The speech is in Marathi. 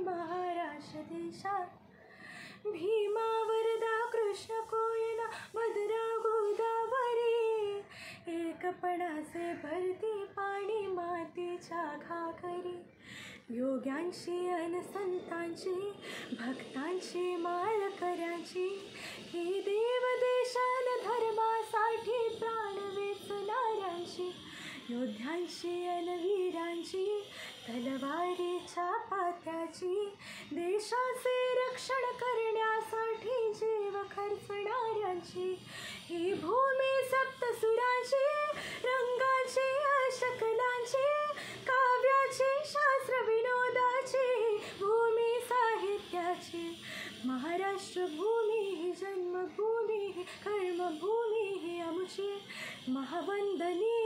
महाराष्ट्र देशात. भीमा वरदा कृष्ण कोयना भद्रा गोदावरी, एकपणाचे भरती पाणी मातीच्या घागरी. योग्यांची अन संतांची भक्तांची माळकऱ्यांची, ही देव देशान धर्मासाठी प्राण वेचणाऱ्यांची. योद्ध्यांची अन वीरांची तलवारीच्या पात्याची, देशाचे रक्षण करण्यासाठी जीव खर्चणाऱ्यांची. ही भूमी सप्तसुरांची, रंगाची अष्टकलांची, काव्याची शास्त्र विनोदाची, भूमी साहित्याची. महाराष्ट्र भूमी ही जन्मभूमी, कर्मभूमी ही आमची. महावंदनीय